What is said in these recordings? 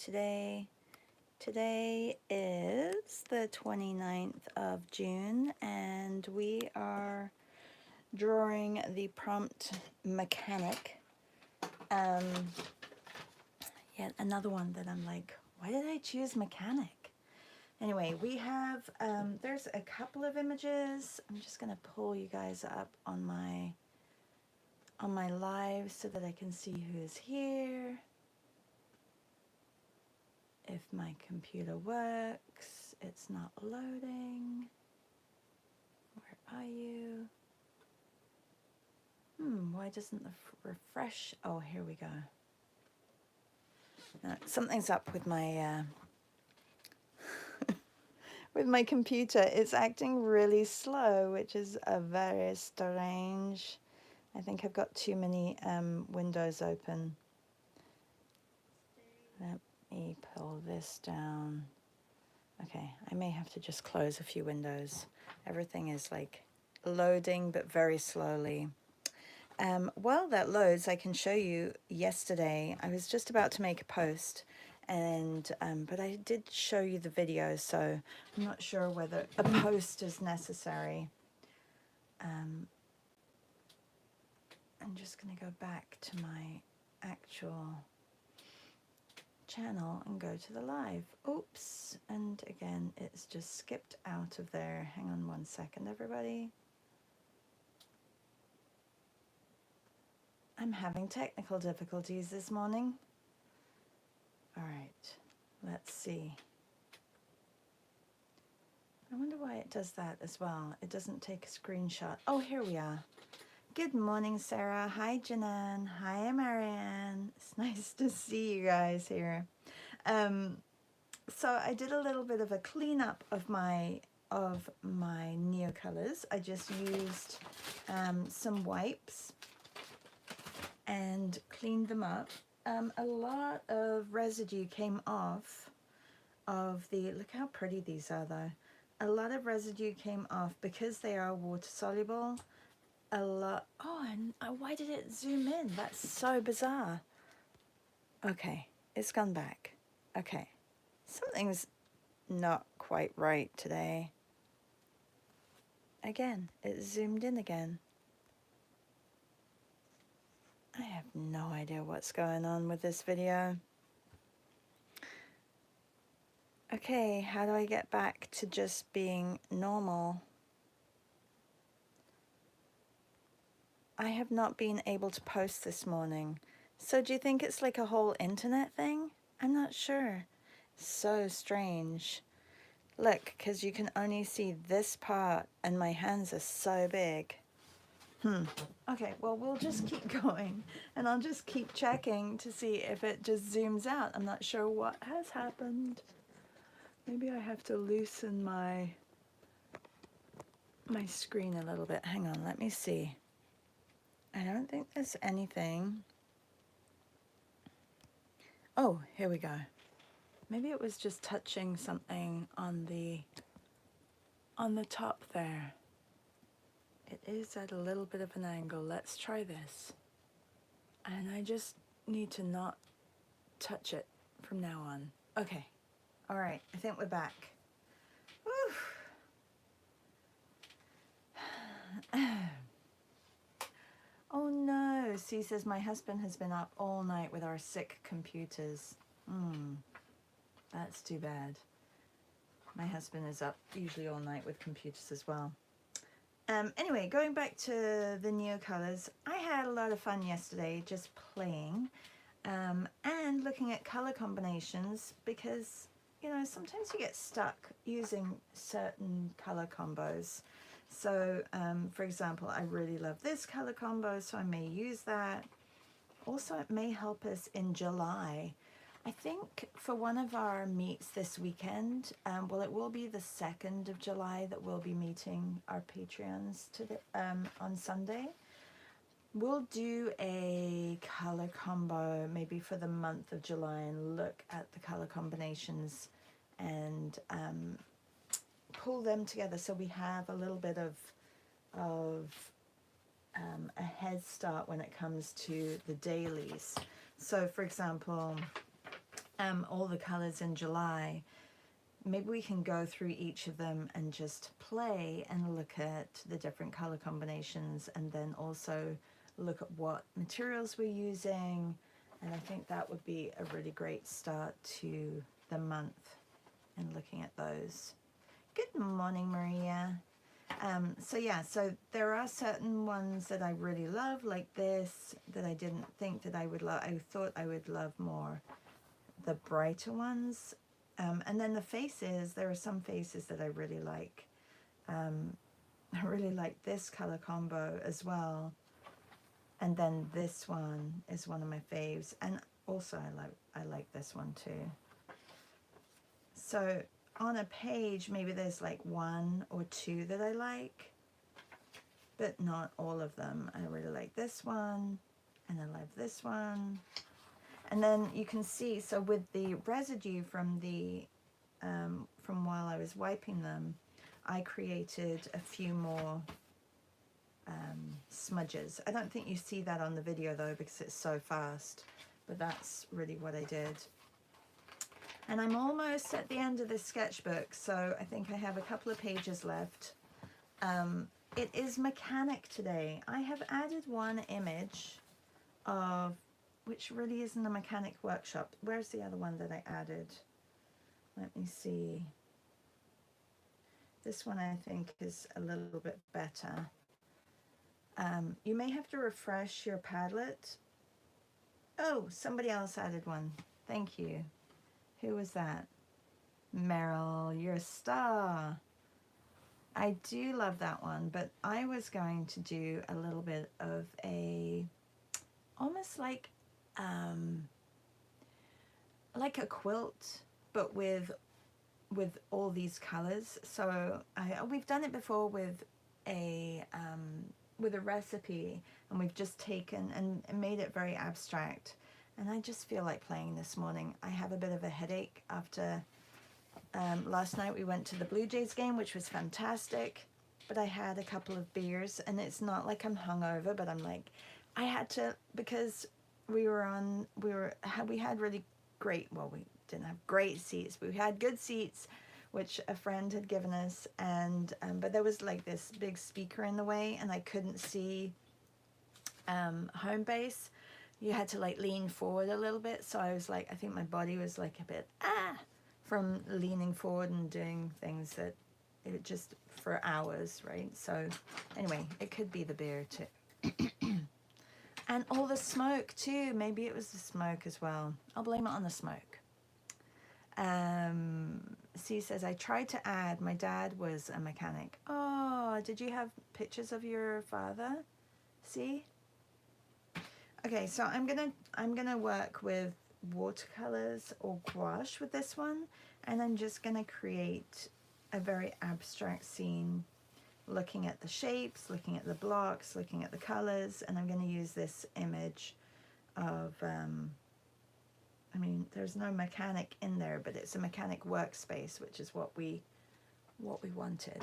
today? Today is the 29th of June and we are drawing the prompt mechanic. Yet another one that I'm like, why did I choose mechanic? Anyway, we have, there's a couple of images. I'm just going to pull you guys up on my live so that I can see who is here. If my computer works, it's not loading. Where are you? Why doesn't the refresh? Oh, here we go. Something's up with my with my computer. It's acting really slow, which is very strange. I think I've got too many windows open. Let me pull this down. Okay, I may have to just close a few windows. Everything is like loading, but very slowly. While that loads, I can show you yesterday. I was just about to make a post, and but I did show you the video, so I'm not sure whether a post is necessary. I'm just going to go back to my actual channel and go to the live. Oops, and again it's just skipped out of there. Hang on one second, everybody. I'm having technical difficulties this morning. All right, let's see. I wonder why it does that as well. It doesn't take a screenshot. Oh, here we are. Good morning, Sarah. Hi, Janan. Hi, Marianne. It's nice to see you guys here. So I did a little bit of a cleanup of my Neocolors. I just used some wipes and cleaned them up. A lot of residue came off of the, look how pretty these are though. A lot of residue came off because they are water soluble. A lot, oh, and why did it zoom in? That's so bizarre. Okay, it's gone back. Okay, something's not quite right today. Again, it zoomed in again. I have no idea what's going on with this video. Okay, how do I get back to just being normal? I have not been able to post this morning. So do you think it's like a whole internet thing? I'm not sure. So strange. Look, because you can only see this part and my hands are so big. Okay, well, we'll just keep going and I'll just keep checking to see if it just zooms out. I'm not sure what has happened. Maybe I have to loosen my screen a little bit. Hang on, let me see. I don't think there's anything. Oh, here we go. Maybe it was just touching something on the top there. It is at a little bit of an angle. Let's try this. And I just need to not touch it from now on. Okay. All right. I think we're back. Oh no. C says my husband has been up all night with our sick computers. That's too bad. My husband is up usually all night with computers as well. Anyway, going back to the Neocolors, I had a lot of fun yesterday just playing and looking at color combinations because, you know, sometimes you get stuck using certain color combos. So, for example, I really love this color combo, so I may use that. Also, it may help us in July. I think for one of our meets this weekend, well, it will be the 2nd of July that we'll be meeting our Patreons on Sunday. We'll do a color combo maybe for the month of July and look at the color combinations and pull them together so we have a little bit of a head start when it comes to the dailies. So, for example, all the colors in July, maybe we can go through each of them and just play and look at the different color combinations, and then also look at what materials we're using. And I think that would be a really great start to the month and looking at those. Good morning, Maria. So yeah, so there are certain ones that I really love, like this, that I didn't think that I would love. I thought I would love more the brighter ones. And then the faces, there are some faces that I really like. I really like this color combo as well. And then this one is one of my faves. And also I like this one too. So on a page, maybe there's like one or two that I like, but not all of them. I really like this one, and I love this one. And then you can see, so with the residue from the from while I was wiping them, I created a few more smudges. I don't think you see that on the video though, because it's so fast, but that's really what I did. And I'm almost at the end of this sketchbook, so I think I have a couple of pages left. It is mechanic today. I have added one image of, which really isn't a mechanic workshop. Where's the other one that I added? Let me see. This one I think is a little bit better. You may have to refresh your Padlet. Oh, somebody else added one. Thank you. Who was that? Meryl, you're a star. I do love that one, but I was going to do a little bit of a, almost like a quilt, but with all these colors. So we've done it before with a recipe, and we've just taken and made it very abstract. And I just feel like playing this morning. I have a bit of a headache after last night we went to the Blue Jays game, which was fantastic, but I had a couple of beers, and it's not like I'm hungover, but I'm like, I had to, because we had really great, well, we didn't have great seats, but we had good seats, which a friend had given us, and but there was like this big speaker in the way, and I couldn't see home base. You had to like lean forward a little bit, so I was like, I think my body was like a bit from leaning forward and doing things that it just for hours, right? So anyway, it could be the beer too. And all the smoke too. Maybe it was the smoke as well. I'll blame it on the smoke. C says, I tried to add, my dad was a mechanic. Oh, did you have pictures of your father? See? Okay, so I'm gonna work with watercolors or gouache with this one, and I'm just gonna create a very abstract scene, looking at the shapes, looking at the blocks, looking at the colors, and I'm gonna use this image of I mean, there's no mechanic in there, but it's a mechanic workspace, which is what we wanted.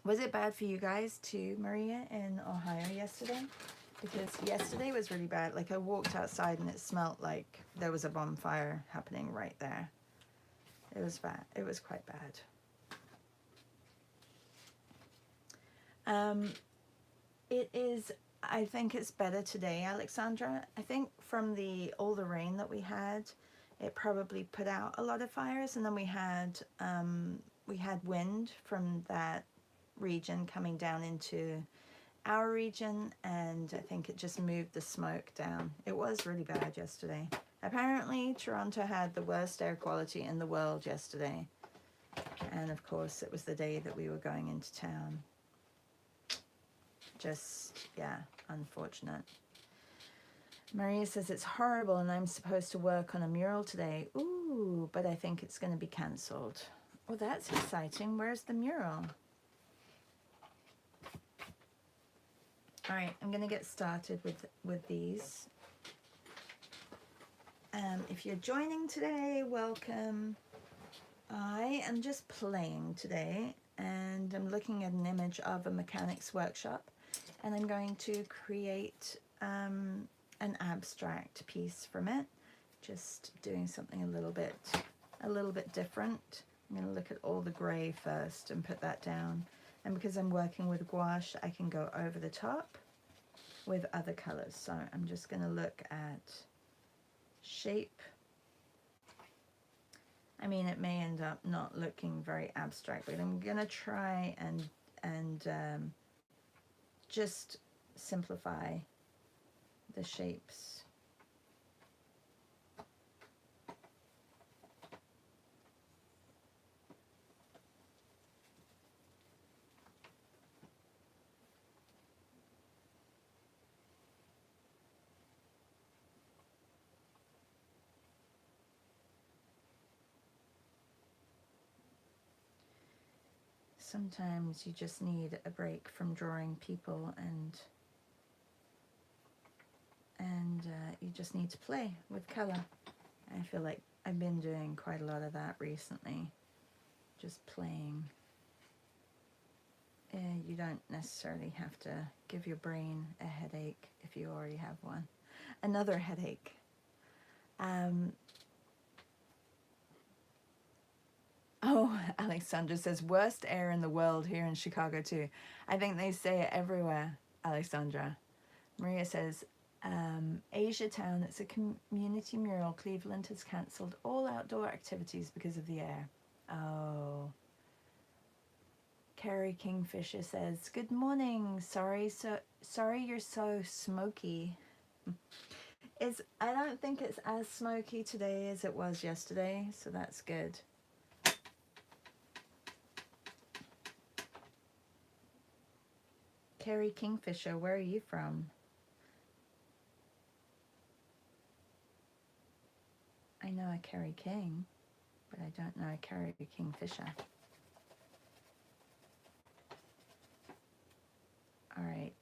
Was it bad for you guys too, Maria, in Ohio yesterday? Because yesterday was really bad. Like I walked outside and it smelled like there was a bonfire happening right there. It was bad. It was quite bad. It is, I think it's better today, Alexandra. I think from all the rain that we had, it probably put out a lot of fires, and then we had wind from that region coming down into our region, and I think it just moved the smoke down. It was really bad yesterday. Apparently Toronto had the worst air quality in the world yesterday, and of course it was the day that we were going into town. Just, yeah, unfortunate. Maria says it's horrible and I'm supposed to work on a mural today. Ooh, but I think it's going to be cancelled. Well, that's exciting. Where's the mural? All right, I'm going to get started with these. If you're joining today, welcome. I am just playing today, and I'm looking at an image of a mechanics workshop, and I'm going to create an abstract piece from it. just doing something a little bit different. I'm going to look at all the grey first and put that down. And because I'm working with gouache, I can go over the top with other colours. So I'm just going to look at shape. I mean, it may end up not looking very abstract, but I'm going to try and just simplify the shapes. Sometimes you just need a break from drawing people, and you just need to play with color. I feel like I've been doing quite a lot of that recently, just playing. You don't necessarily have to give your brain a headache if you already have one. Another headache. Oh, Alexandra says, worst air in the world here in Chicago too. I think they say it everywhere, Alexandra. Maria says, Asia Town, it's a community mural. Cleveland has cancelled all outdoor activities because of the air. Oh. Carrie Kingfisher says, good morning. Sorry you're so smoky. I don't think it's as smoky today as it was yesterday, so that's good. Carrie Kingfisher, where are you from? I know a Carrie King, but I don't know a Carrie Kingfisher. All right.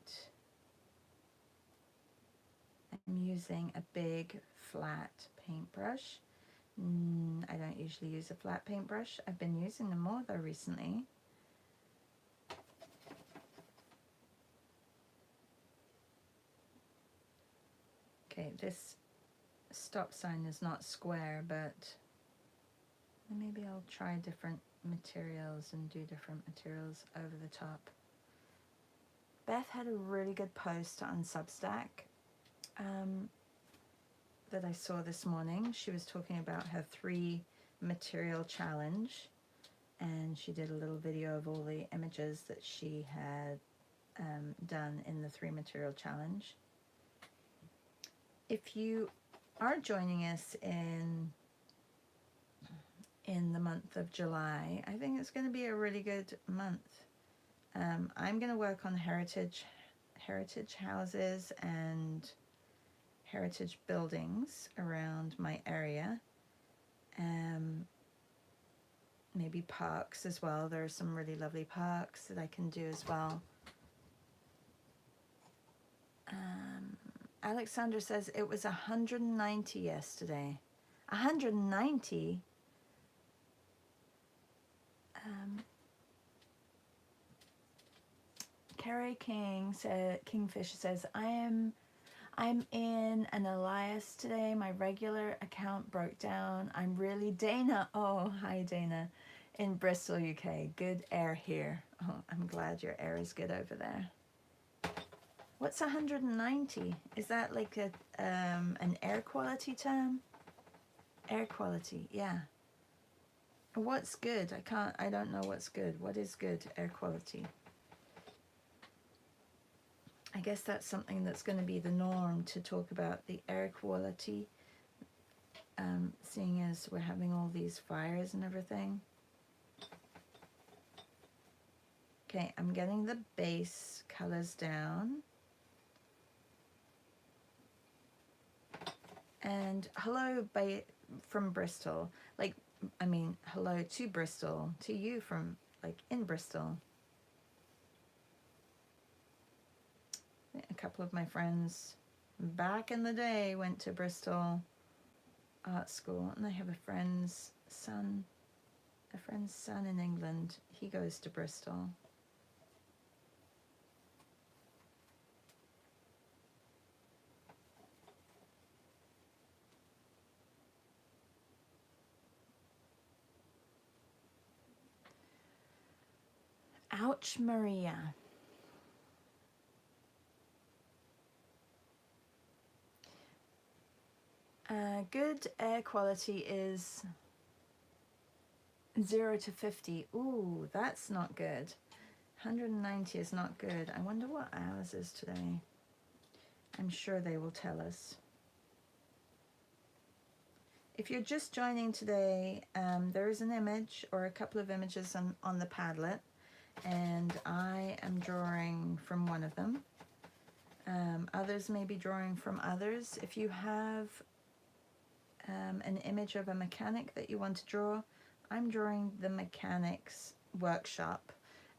I'm using a big flat paintbrush. I don't usually use a flat paintbrush. I've been using them more though recently. Okay, this stop sign is not square, but maybe I'll try different materials and do different materials over the top. Beth had a really good post on Substack that I saw this morning. She was talking about her 3 material challenge, and she did a little video of all the images that she had done in the 3 material challenge. If you are joining us in the month of July, I think it's going to be a really good month. I'm going to work on heritage houses and heritage buildings around my area. Maybe parks as well. There are some really lovely parks that I can do as well. Alexandra says it was 190 yesterday. 190? Carrie Kingfisher says, I'm in an Elias today. My regular account broke down. I'm really Dana. Oh, hi Dana. In Bristol, UK. Good air here. Oh, I'm glad your air is good over there. What's 190? Is that like an air quality term? Air quality, yeah. What's good? I don't know what's good. What is good air quality? I guess that's something that's going to be the norm, to talk about the air quality, seeing as we're having all these fires and everything. Okay, I'm getting the base colors down. And hello from Bristol. Like, I mean, hello to Bristol, to you from, like, in Bristol. A couple of my friends back in the day went to Bristol Art School, and I have a friend's son in England. He goes to Bristol. Ouch, Maria. Good air quality is 0 to 50. Ooh, that's not good. 190 is not good. I wonder what ours is today. I'm sure they will tell us. If you're just joining today, there is an image or a couple of images on the Padlet, and I am drawing from one of them. Others may be drawing from others. If you have an image of a mechanic that you want to draw, I'm drawing the mechanics workshop,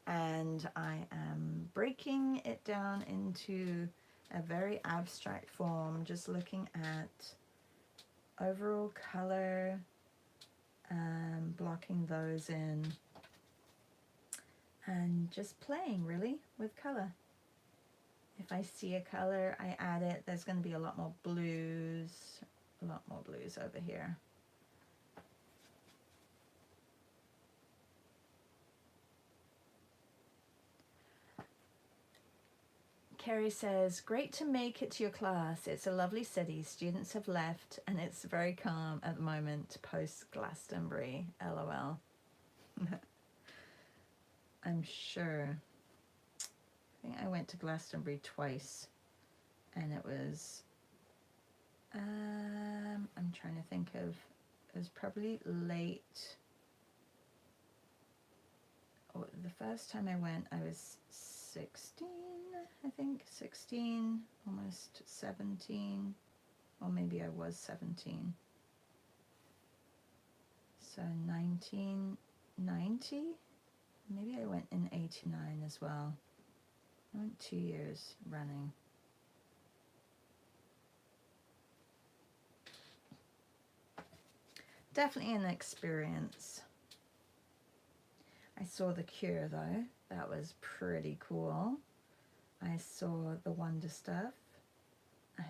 and I am breaking it down into a very abstract form, just looking at overall color, blocking those in, and just playing really with color. If I see a color, I add it. There's going to be a lot more blues over here. Carrie says, great to make it to your class. It's a lovely city. Students have left and it's very calm at the moment post Glastonbury. LOL. I'm sure. I think I went to Glastonbury twice and it was, I'm trying to think of, it was probably late. Oh, the first time I went, I was 16, I think, 16, almost 17, or maybe I was 17. So 1990, maybe I went in 89 as well. I went 2 years running. Definitely an experience. I saw The Cure though. That was pretty cool. I saw the Wonder Stuff.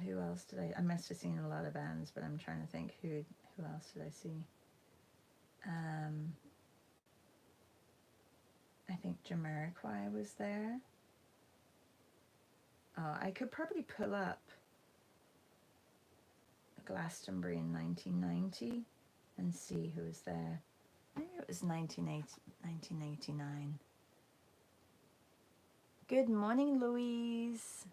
Who else did I must have seen a lot of bands, but I'm trying to think who else did I see? I think Jamiroquai was there. Oh, I could probably pull up Glastonbury in 1990 and see who was there. Maybe it was 1989. Good morning, Louise.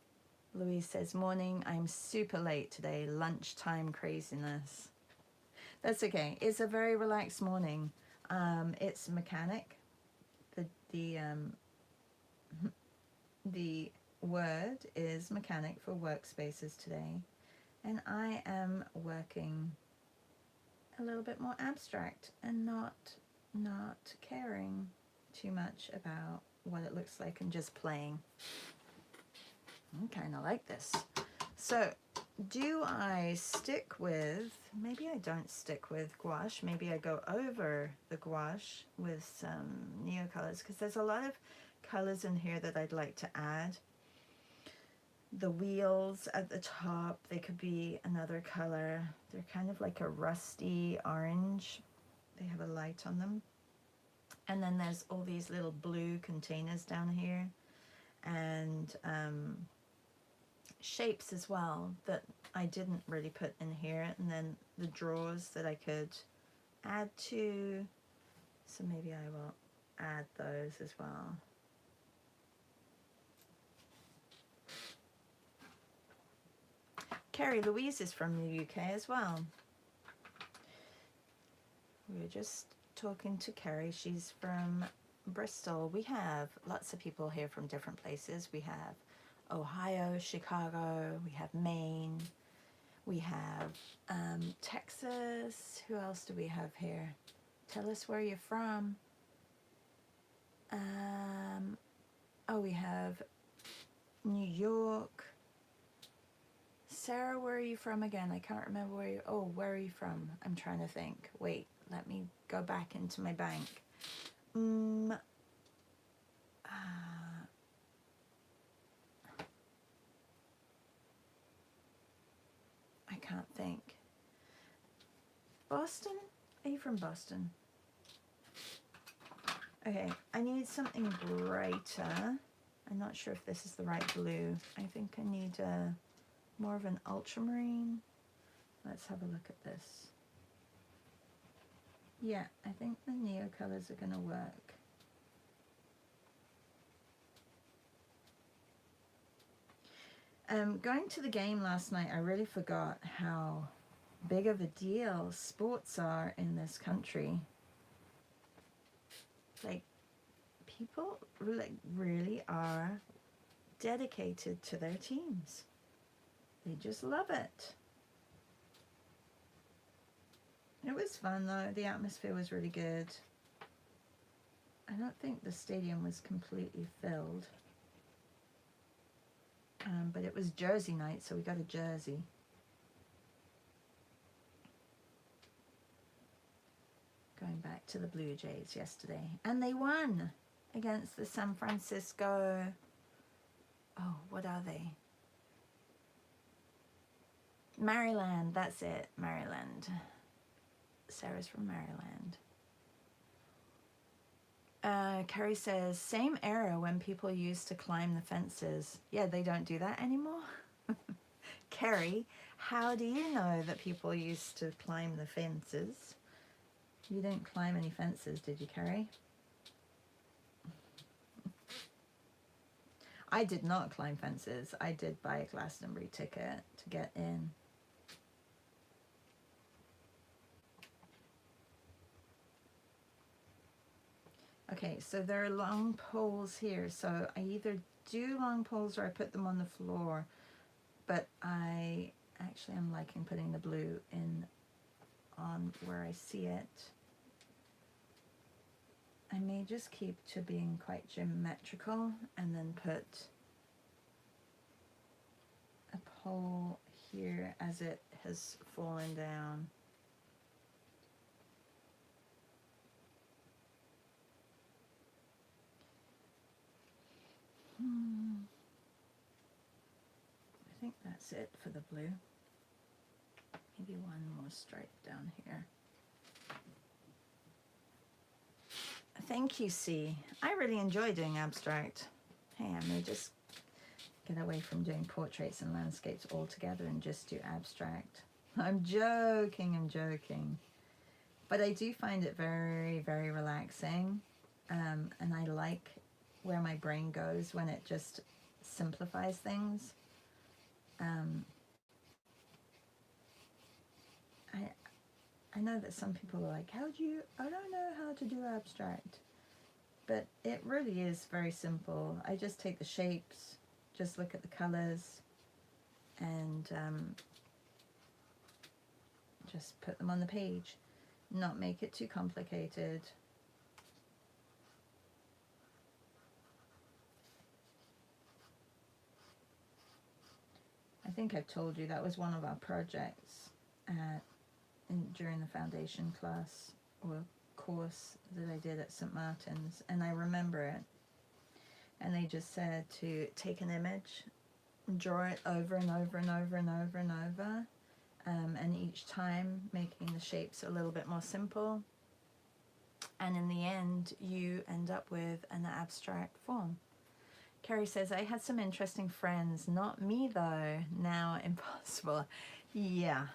Louise says, morning, I'm super late today, lunchtime craziness. That's okay, it's a very relaxed morning. It's mechanic. The word is mechanic for workspaces today. And I am working a little bit more abstract and not caring too much about what it looks like and just playing. I kind of like this. So do I stick with, maybe I don't stick with gouache, maybe I go over the gouache with some Neocolors, because there's a lot of colors in here that I'd like to add. The wheels at the top, they could be another color. They're kind of like a rusty orange. They have a light on them. And then there's all these little blue containers down here, and shapes as well that I didn't really put in here, and then the drawers that I could add to, so maybe I will add those as well. Carrie Louise is from the UK as well. We were just talking to Carrie. She's from Bristol. We have lots of people here from different places. We have Ohio, Chicago, we have Maine, we have Texas. Who else do we have here? Tell us where you're from. Oh, we have New York. Sarah, where are you from again? I can't remember where you, oh, where are you from? I'm trying to think. Wait, let me go back into my bank. I can't think. Boston? Are you from Boston? Okay, I need something brighter. I'm not sure if this is the right blue. I think I need more of an ultramarine. Let's have a look at this. Yeah, I think the Neo colors are going to work. Going to the game last night, I really forgot how big of a deal sports are in this country. Like, people really are dedicated to their teams. They just love it. It was fun though. The atmosphere was really good. I don't think the stadium was completely filled. But it was jersey night, so we got a jersey. Going back to the Blue Jays yesterday. And they won against the San Francisco... Oh, what are they? Maryland, that's it, Maryland. Sarah's from Maryland. Carrie says, same era when people used to climb the fences. Yeah, they don't do that anymore. Carrie, how do you know that people used to climb the fences? You didn't climb any fences, did you, Carrie? I did not climb fences. I did buy a Glastonbury ticket to get in. Okay, so there are long poles here. So I either do long poles or I put them on the floor. But I actually am liking putting the blue in on where I see it. I may just keep to being quite geometrical and then put a pole here as it has fallen down. I think that's it for the blue. Maybe one more stripe down here. Thank you, C. I really enjoy doing abstract. Hey, I may just get away from doing portraits and landscapes altogether and just do abstract. I'm joking. But I do find it very, very relaxing. And I like where my brain goes when it just simplifies things. I know that some people are like, I don't know how to do abstract. But it really is very simple. I just take the shapes, just look at the colors, and just put them on the page. Not make it too complicated. I think I've told you that was one of our projects during the foundation class or course that I did at St. Martin's, and I remember it. And they just said to take an image, draw it over and over and over and over and over, and each time making the shapes a little bit more simple. And in the end, you end up with an abstract form. Carrie says, I had some interesting friends. Not me, though. Now impossible. Yeah.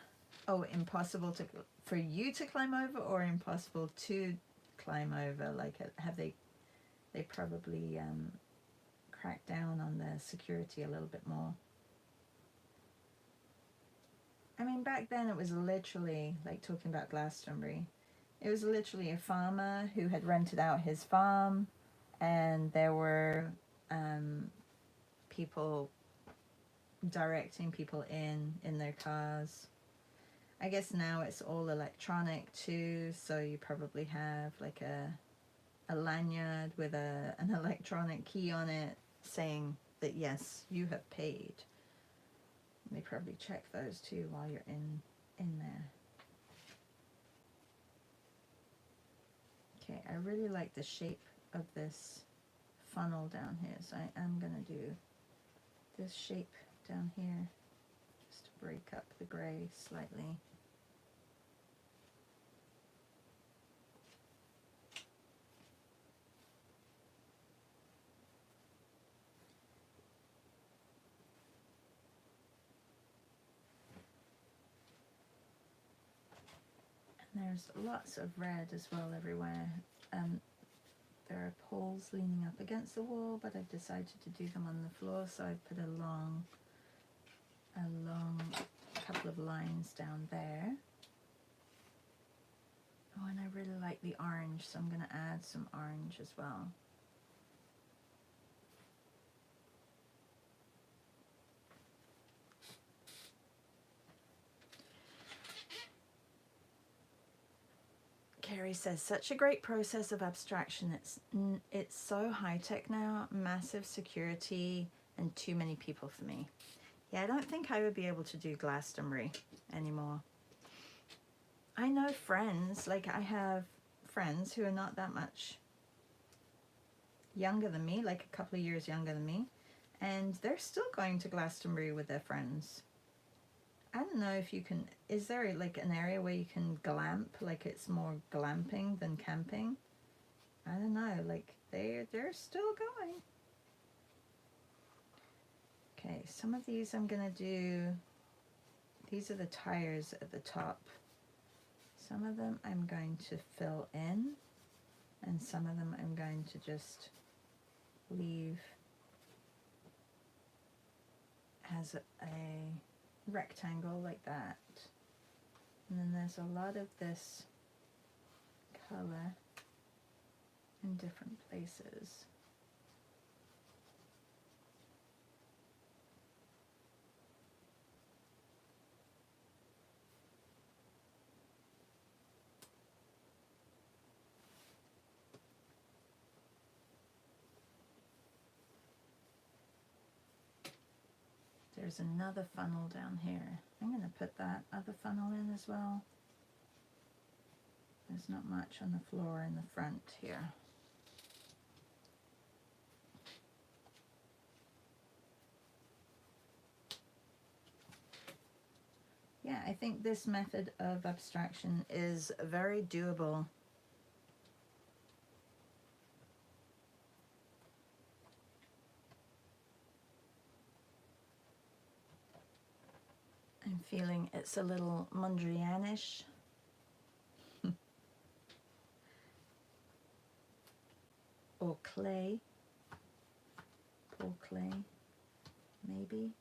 Oh, impossible for you to climb over, or impossible to climb over? Like, have they probably cracked down on the security a little bit more? I mean, back then it was literally, like talking about Glastonbury, it was literally a farmer who had rented out his farm, and there were people directing people in their cars. I guess now it's all electronic too, so you probably have like a lanyard with an electronic key on it saying that yes, you have paid. And they probably check those too while you're in there. Okay, I really like the shape of this funnel down here, so I am going to do this shape down here just to break up the gray slightly. there's lots of red as well everywhere. There are poles leaning up against the wall, but I've decided to do them on the floor, so I've put a long couple of lines down there. Oh, and I really like the orange, so I'm going to add some orange as well. Carrie says, such a great process of abstraction. It's so high-tech now, massive security, and too many people for me. Yeah, I don't think I would be able to do Glastonbury anymore. I know friends, like I have friends who are not that much younger than me, like a couple of years younger than me, and they're still going to Glastonbury with their friends. I don't know if you can, is there like an area where you can glamp, like it's more glamping than camping? I don't know, like they're still going. Okay, some of these I'm gonna do, these are the tires at the top. Some of them I'm going to fill in, and some of them I'm going to just leave as a rectangle like that. And then there's a lot of this color in different places. There's another funnel down here. I'm going to put that other funnel in as well. There's not much on the floor in the front here. Yeah, I think this method of abstraction is very doable. I'm feeling it's a little Mondrian-ish. Or clay. Paul Klee, maybe.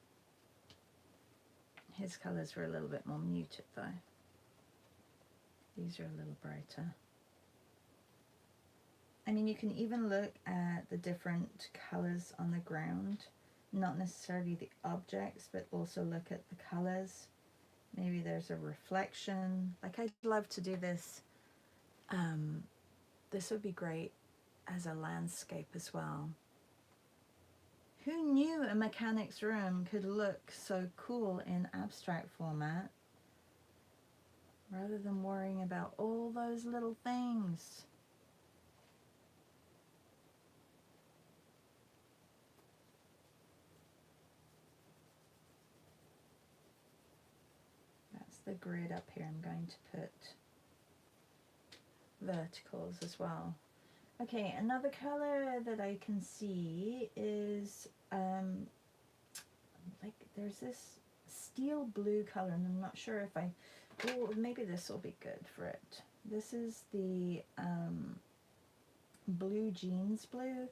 His colors were a little bit more muted though. These are a little brighter. I mean, you can even look at the different colors on the ground, not necessarily the objects, but also look at the colors. Maybe there's a reflection. Like, I'd love to do this. This would be great as a landscape as well. Who knew a mechanic's room could look so cool in abstract format, rather than worrying about all those little things? That's the grid up here. I'm going to put verticals as well. Okay, another color that I can see is like there's this steel blue color, and I'm not sure if oh, maybe this will be good for it. This is the blue jeans blue,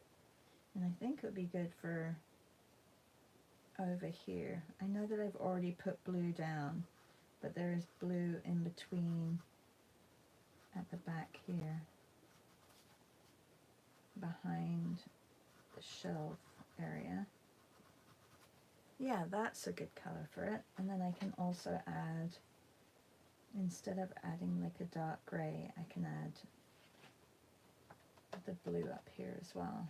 and I think it would be good for over here. I know that I've already put blue down, but there is blue in between at the back here, behind the shelf area. Yeah, that's a good color for it. And then I can also add, instead of adding like a dark gray, I can add the blue up here as well.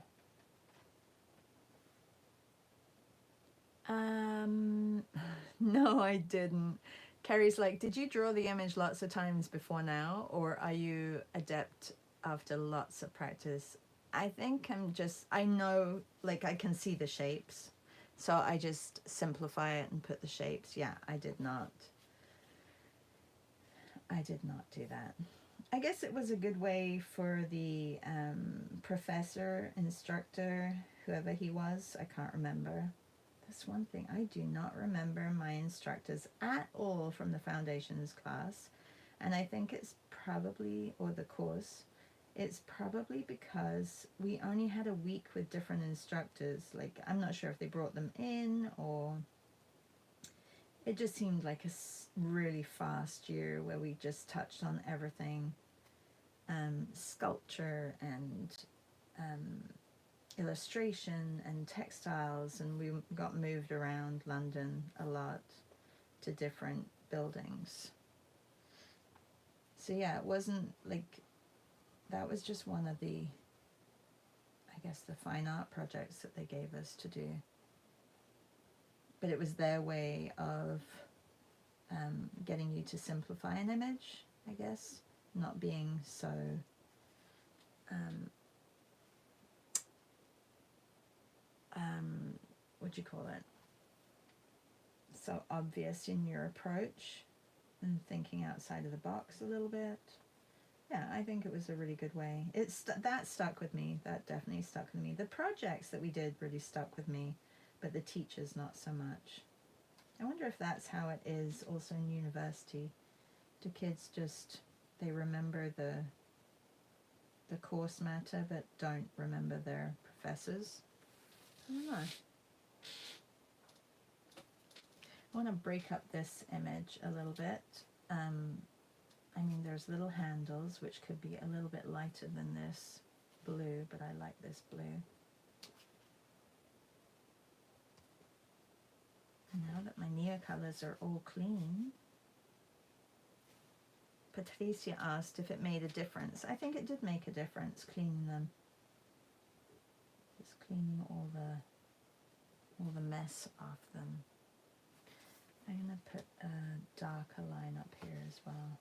No, I didn't. Carrie's like, did you draw the image lots of times before now, or are you adept after lots of practice? I think I know, like I can see the shapes, so I just simplify it and put the shapes. Yeah, I did not do that. I guess it was a good way for the professor, instructor, whoever he was, I can't remember. That's one thing, I do not remember my instructors at all from the foundations class, and I think it's probably, or the course, it's probably because we only had a week with different instructors. Like, I'm not sure if they brought them in, or it just seemed like a really fast year where we just touched on everything. Sculpture and illustration and textiles, and we got moved around London a lot to different buildings. So yeah, it wasn't like, that was just one of the, I guess, the fine art projects that they gave us to do. But it was their way of getting you to simplify an image, I guess, not being so what do you call it, so obvious in your approach, and thinking outside of the box a little bit. Yeah, I think it was a really good way. That stuck with me. That definitely stuck with me. The projects that we did really stuck with me, but the teachers not so much. I wonder if that's how it is also in university. Do kids just, they remember the course matter but don't remember their professors? I don't know. I want to break up this image a little bit. I mean, there's little handles, which could be a little bit lighter than this blue, but I like this blue. And now that my Neocolors are all clean, Patricia asked if it made a difference. I think it did make a difference cleaning them. Just cleaning all the mess off them. I'm going to put a darker line up here as well.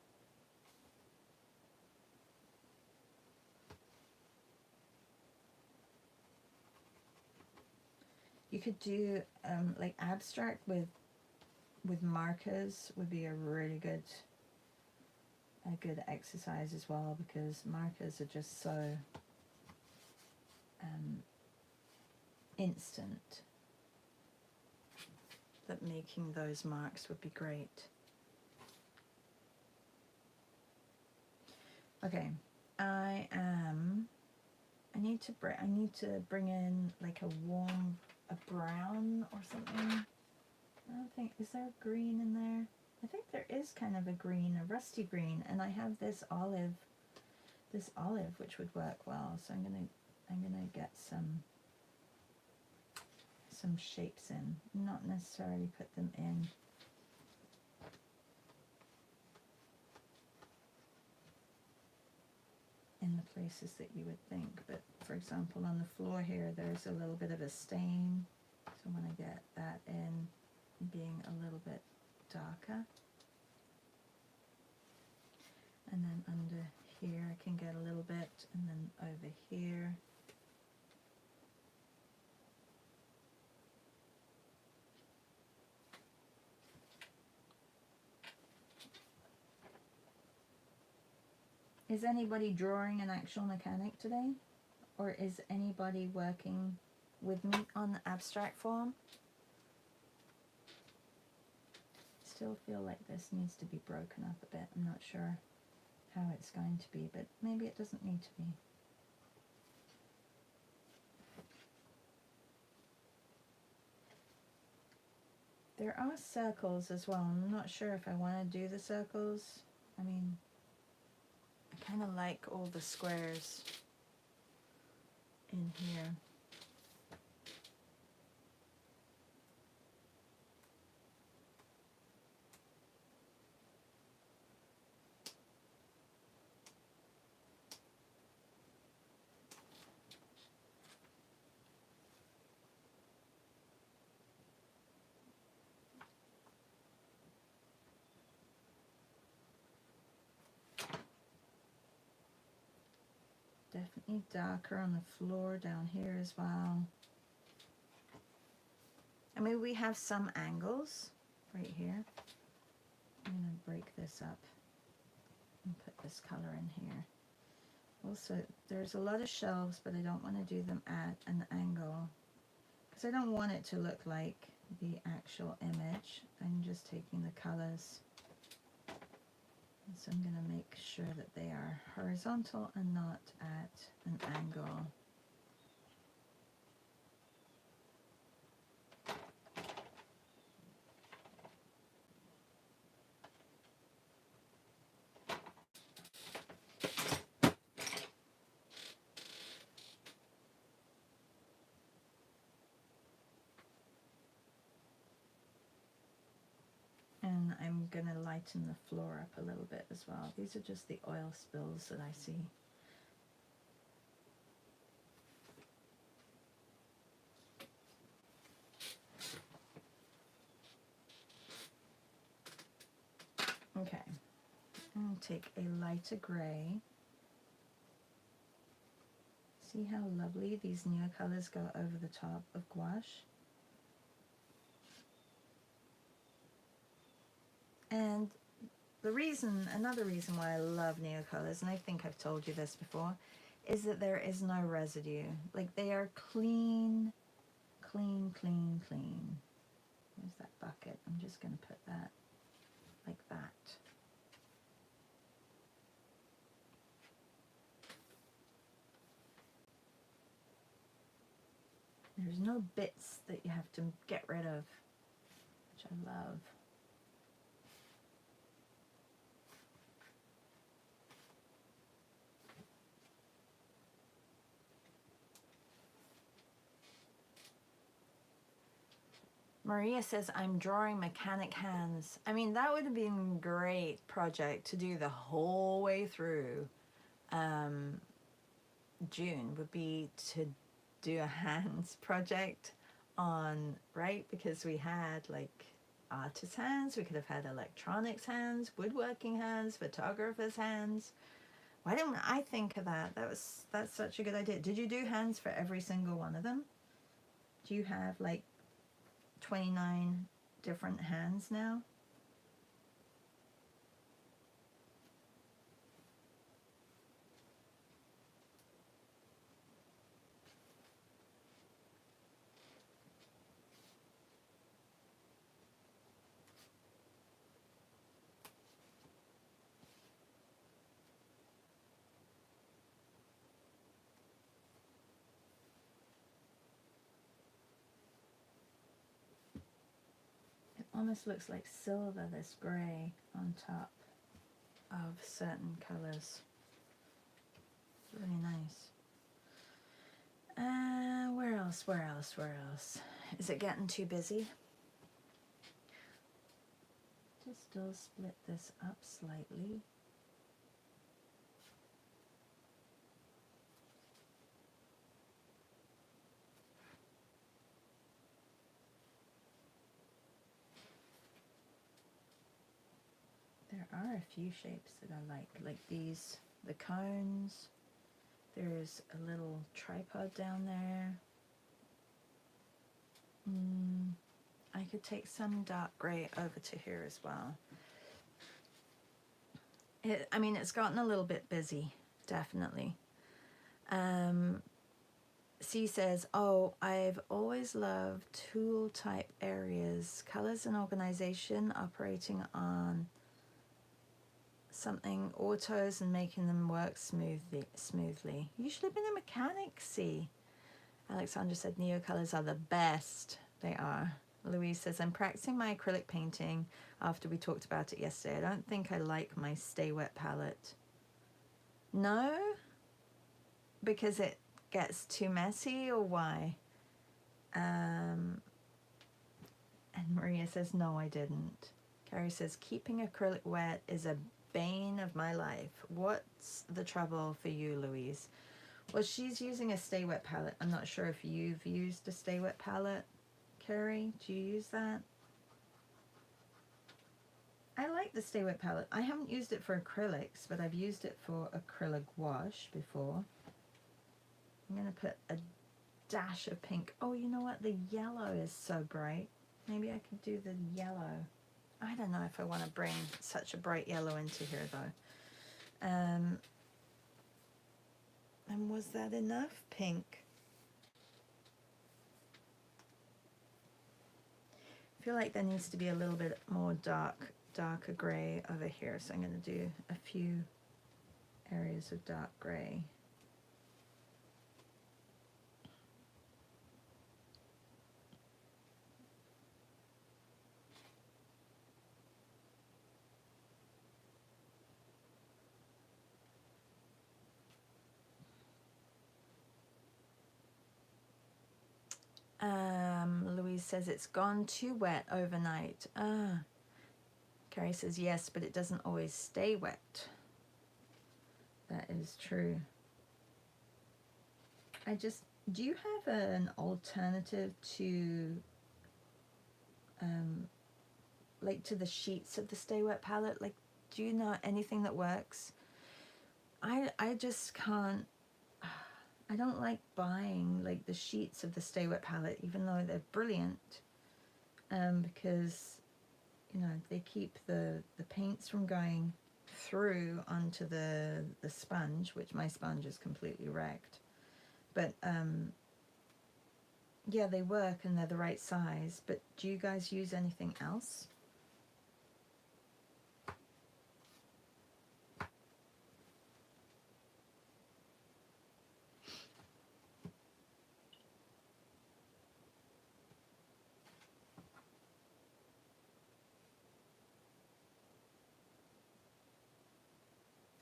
You could do like abstract with markers would be a really good exercise as well, because markers are just so instant that making those marks would be great. Okay, I need to bring in like a brown or something. I don't think, is there a green in there? I think there is kind of a green, a rusty green, and I have this olive which would work well. So I'm gonna get some shapes in, not necessarily put them in the places that you would think. But for example, on the floor here, there's a little bit of a stain. So when I get that in, being a little bit darker. And then under here I can get a little bit, and then over here. Is anybody drawing an actual mechanic today? Or is anybody working with me on the abstract form? Still feel like this needs to be broken up a bit. I'm not sure how it's going to be, but maybe it doesn't need to be. There are circles as well. I'm not sure if I want to do the circles. I mean, I kind of like all the squares in here. Definitely darker on the floor down here as well. I mean, we have some angles right here. I'm going to break this up and put this color in here. Also, there's a lot of shelves, but I don't want to do them at an angle because I don't want it to look like the actual image. I'm just taking the colors So I'm going to make sure that they are horizontal and not at an angle. And I'm going to lighten the floor up a little bit as well. These are just the oil spills that I see. Okay, I'm going to take a lighter gray. See how lovely these Neocolors go over the top of gouache? And another reason why I love Neocolors, and I think I've told you this before, is that there is no residue. Like, they are clean, clean, clean, clean. There's that bucket. I'm just going to put that like that. There's no bits that you have to get rid of, which I love. Maria says, I'm drawing mechanic hands. I mean, that would have been a great project to do the whole way through June, would be to do a hands project on, right? Because we had like artist hands, we could have had electronics hands, woodworking hands, photographers hands. Why didn't I think of that? That's such a good idea. Did you do hands for every single one of them? Do you have like 29 different hands now? It almost looks like silver, this gray on top of certain colors. It's really nice. Where else? Where else? Where else? Is it getting too busy? Just still split this up slightly. There are a few shapes that I like these, the cones. There's a little tripod down there. I could take some dark gray over to here as well. I mean, it's gotten a little bit busy, definitely. C says, oh, I've always loved tool type areas, colors and organization, operating on something autos and making them work smoothly. You should have been a mechanic, C. Alexandra said, Neocolors are the best. They are. Louise says, I'm practicing my acrylic painting after we talked about it yesterday. I don't think I like my Stay Wet palette. No? Because it gets too messy, or why? And Maria says, no, I didn't. Carrie says, keeping acrylic wet is a bane of my life. What's the trouble for you, Louise? Well, she's using a Stay Wet palette. I'm not sure if you've used a Stay Wet palette. Carrie, do you use that? I like the Stay Wet palette. I haven't used it for acrylics, but I've used it for acrylic gouache before. I'm going to put a dash of pink. Oh, you know what? The yellow is so bright. Maybe I could do the yellow. I don't know if I want to bring such a bright yellow into here, though. And was that enough pink? I feel like there needs to be a little bit more dark darker grey over here, so I'm going to do a few areas of dark grey. Louise says it's gone too wet overnight. Carrie says yes, but it doesn't always stay wet. That is true. Do you have an alternative to, like to the sheets of the Stay Wet palette? Like, do you know anything that works? I just can't, I don't like buying like the sheets of the Stay Wet palette, even though they're brilliant, because, you know, they keep the paints from going through onto the sponge, which my sponge is completely wrecked. But yeah, they work and they're the right size. But do you guys use anything else?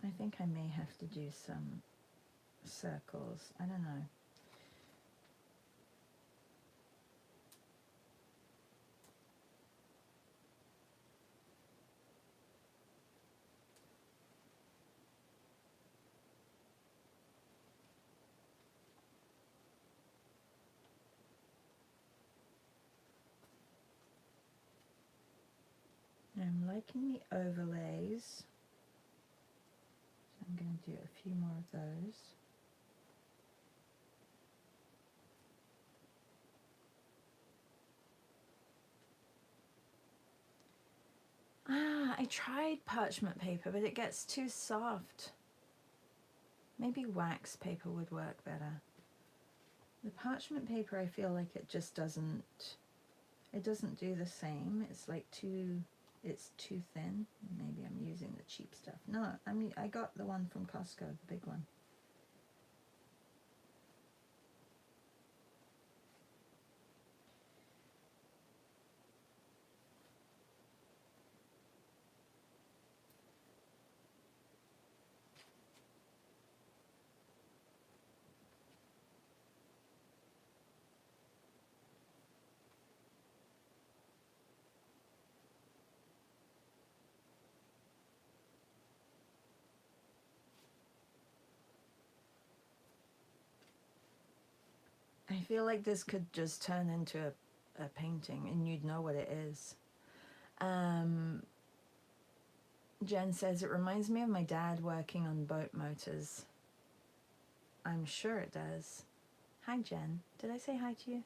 I think I may have to do some circles. I don't know. I'm liking the overlays. So I'm going to do a few more of those. I tried parchment paper, but it gets too soft. Maybe wax paper would work better. The parchment paper, I feel like it just doesn't do the same. It's like it's too thin. Maybe I'm using the cheap stuff. No, I mean, I got the one from Costco, the big one. I feel like this could just turn into a painting and you'd know what it is. Jen says, it reminds me of my dad working on boat motors. I'm sure it does. Hi, Jen. Did I say hi to you?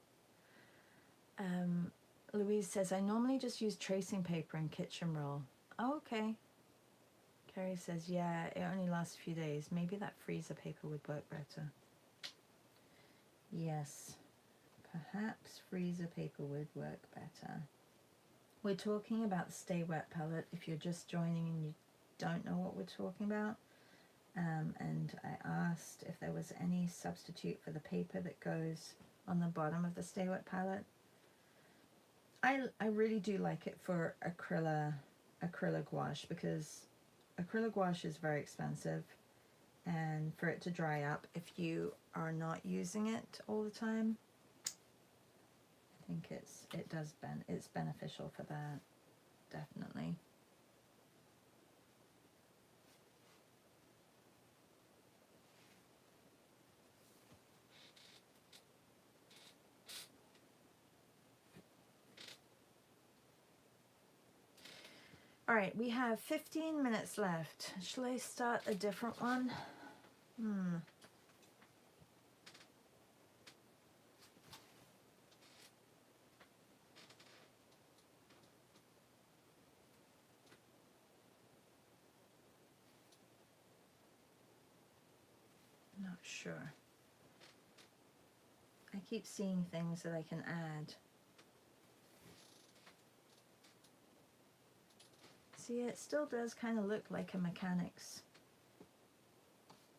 Louise says, I normally just use tracing paper and kitchen roll. Oh, okay. Carrie says, yeah, it only lasts a few days. Maybe that freezer paper would work better. Yes, perhaps freezer paper would work better. We're talking about the Stay Wet palette if you're just joining and you don't know what we're talking about. And I asked if there was any substitute for the paper that goes on the bottom of the Stay Wet palette. I really do like it for acrylic gouache, because acrylic gouache is very expensive, and for it to dry up if you are not using it all the time, I think it's beneficial for that, definitely. All right, we have 15 minutes left. Shall I start a different one? Not sure. I keep seeing things that I can add. See, it still does kind of look like a mechanics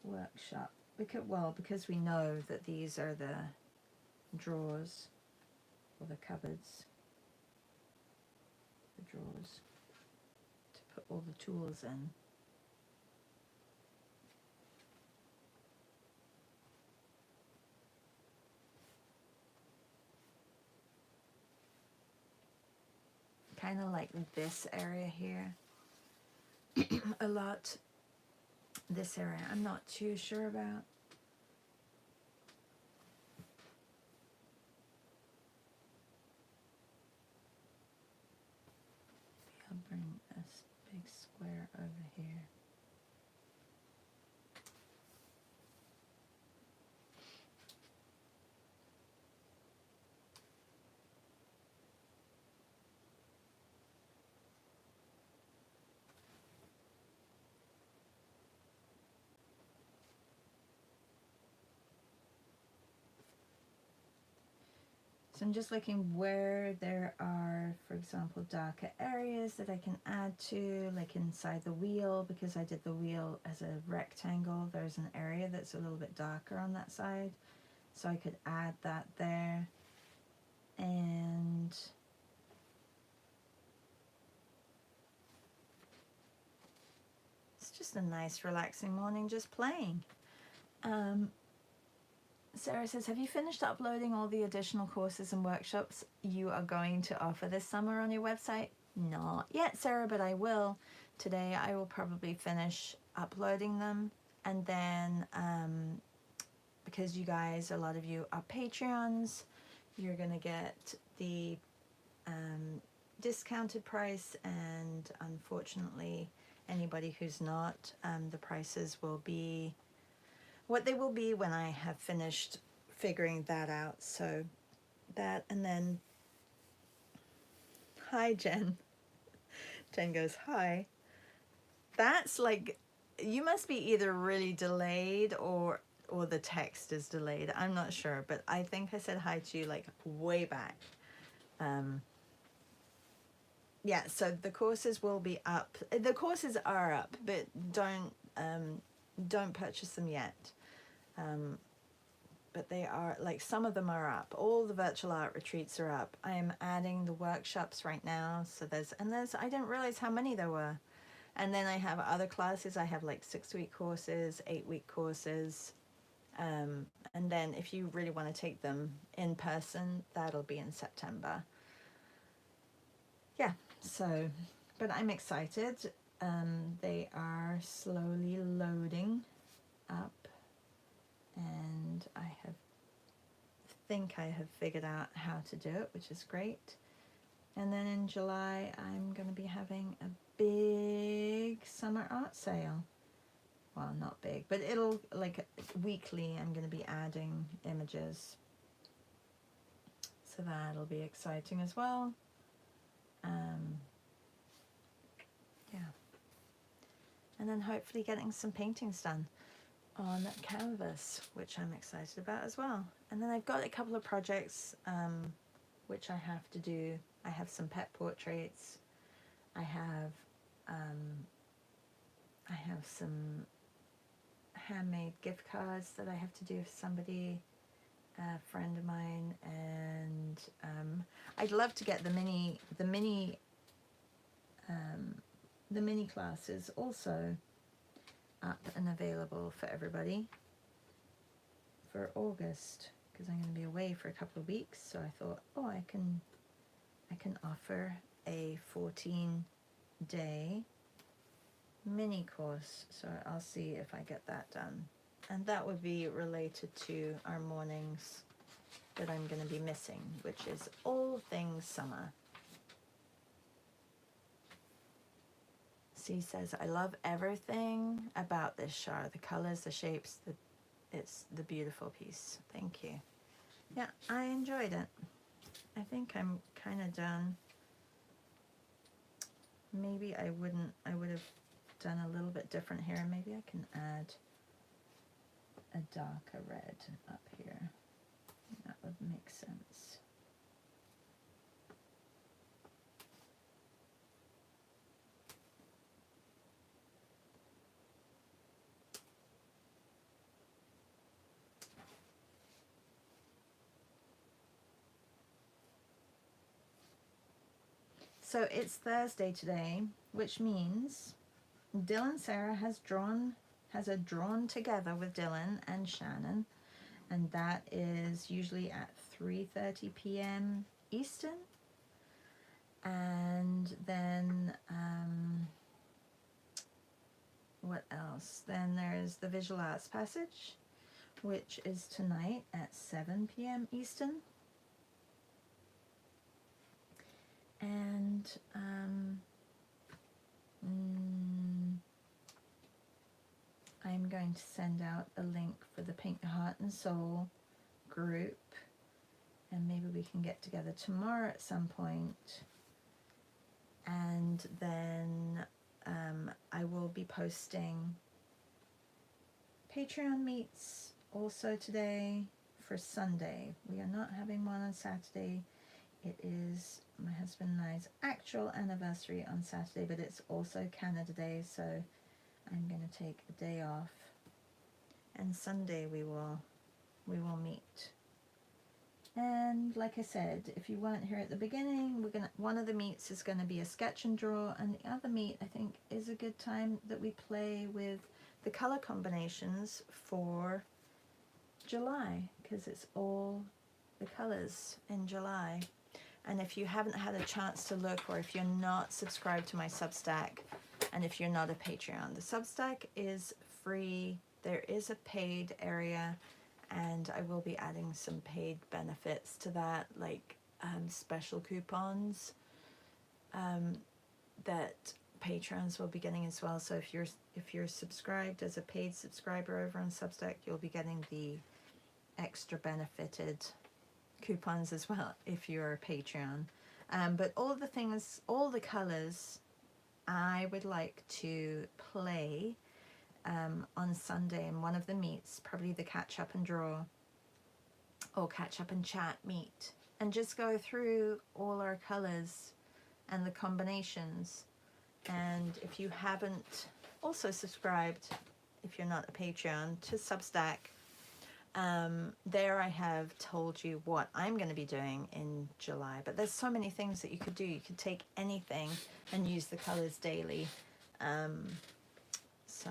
workshop. Because we know that these are the drawers or the cupboards. The drawers to put all the tools in. Kind of like this area here. A lot. This area I'm not too sure about. I'll bring a big square over here. So I'm just looking where there are, for example, darker areas that I can add to, like inside the wheel, because I did the wheel as a rectangle. There's an area that's a little bit darker on that side. So I could add that there. And it's just a nice relaxing morning just playing. Sarah says, have you finished uploading all the additional courses and workshops you are going to offer this summer on your website? Not yet, Sarah, but I will. Today I will probably finish uploading them, and then because you guys, a lot of you are Patreons, you're gonna get the discounted price, and unfortunately anybody who's not, the prices will be what they will be when I have finished figuring that out. So that, and then, hi Jen. Jen goes, hi. That's like, you must be either really delayed or the text is delayed. I'm not sure, but I think I said hi to you like way back. Yeah, so the courses will be up. The courses are up, but don't purchase them yet. But they are, like, some of them are up. All the virtual art retreats are up. I am adding the workshops right now. So there's, I didn't realize how many there were. And then I have other classes. I have like 6-week courses, 8-week courses. And then if you really want to take them in person, that'll be in September. Yeah, so, but I'm excited. They are slowly loading up. And I think I have figured out how to do it, which is great. And then in July, I'm going to be having a big summer art sale. Well, not big, but it'll, like, weekly, I'm going to be adding images. So that'll be exciting as well. Yeah. And then hopefully getting some paintings done on canvas, which I'm excited about as well. And then I've got a couple of projects which I have to do. I have some pet portraits. I have some handmade gift cards that I have to do for somebody, a friend of mine, and I'd love to get the mini classes also up and available for everybody for August, because I'm going to be away for a couple of weeks. So I thought, oh, I can offer a 14-day mini course. So I'll see if I get that done, and that would be related to our mornings that I'm going to be missing, which is all things summer. C says, I love everything about this Char. The colors, the shapes, it's the beautiful piece. Thank you. Yeah, I enjoyed it. I think I'm kind of done. Maybe I would have done a little bit different here. Maybe I can add a darker red up here. That would make sense. So it's Thursday today, which means Dylan Sarah has a drawn together with Dylan and Shannon, and that is usually at 3:30 p.m. Eastern. And then what else? Then there's the Visual Arts Passage, which is tonight at 7 p.m. Eastern. And I'm going to send out a link for the Pink Heart and Soul group, and maybe we can get together tomorrow at some point. And then I will be posting Patreon meets also today for Sunday. We are not having one on Saturday. It is my husband and I's actual anniversary on Saturday, but it's also Canada Day, so I'm going to take a day off. And Sunday we will meet. And like I said, if you weren't here at the beginning, one of the meets is going to be a sketch and draw, and the other meet I think is a good time that we play with the color combinations for July, because it's all the colors in July. And if you haven't had a chance to look, or if you're not subscribed to my Substack, and if you're not a Patreon, the Substack is free. There is a paid area, and I will be adding some paid benefits to that, like special coupons that patrons will be getting as well. So if you're subscribed as a paid subscriber over on Substack, you'll be getting the extra benefited coupons as well if you're a Patreon. But all the things, all the colors I would like to play on Sunday in one of the meets, probably the catch up and draw or catch up and chat meet, and just go through all our colors and the combinations. And if you haven't also subscribed, if you're not a Patreon, to Substack, there I have told you what I'm going to be doing in July, but there's so many things that you could do. You could take anything and use the colors daily. So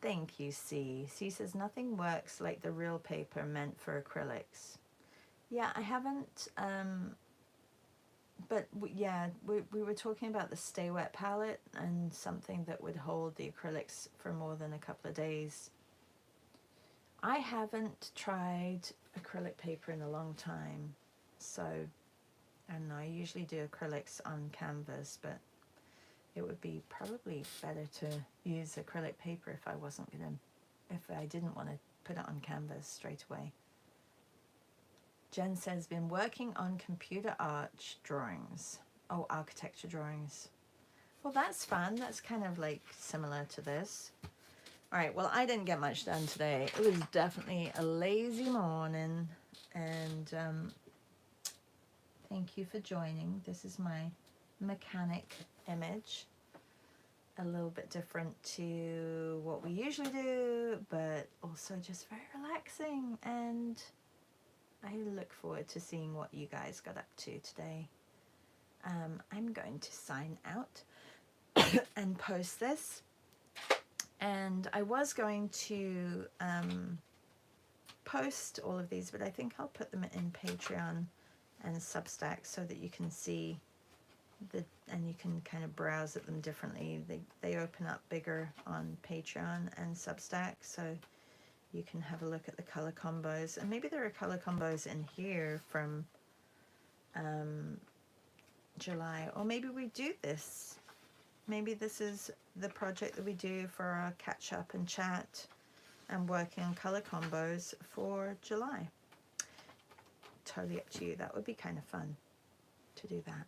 thank you, C. C says nothing works like the real paper meant for acrylics. Yeah, I haven't, but we were talking about the Stay Wet palette and something that would hold the acrylics for more than a couple of days. I haven't tried acrylic paper in a long time, so I don't know, I usually do acrylics on canvas, but it would be probably better to use acrylic paper if I didn't want to put it on canvas straight away. Jen says, been working on computer art drawings. Oh, architecture drawings. Well, that's fun. That's kind of like similar to this. All right, well, I didn't get much done today. It was definitely a lazy morning. And thank you for joining. This is my mechanic image. A little bit different to what we usually do, but also just very relaxing. And I look forward to seeing what you guys got up to today. I'm going to sign out and post this. And I was going to post all of these, but I think I'll put them in Patreon and Substack so that you can see and you can kind of browse at them differently. They open up bigger on Patreon and Substack, so you can have a look at the color combos, and maybe there are color combos in here from July, or maybe we do this. Maybe this is the project that we do for our catch up and chat and working on color combos for July. Totally up to you. That would be kind of fun to do that.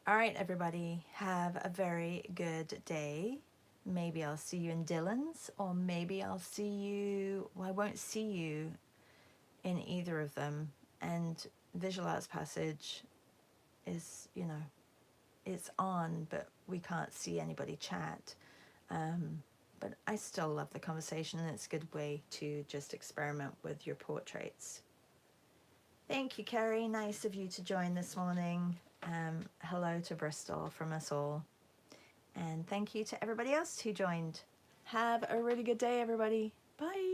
All right, everybody, have a very good day. Maybe I'll see you in Dylan's, or maybe I'll see you, well, I won't see you in either of them. And Visual Arts Passage is, you know, it's on, but we can't see anybody chat. but I still love the conversation, and it's a good way to just experiment with your portraits. Thank you, Kerry. Nice of you to join this morning. Hello to Bristol from us all. And thank you to everybody else who joined. Have a really good day, everybody. Bye.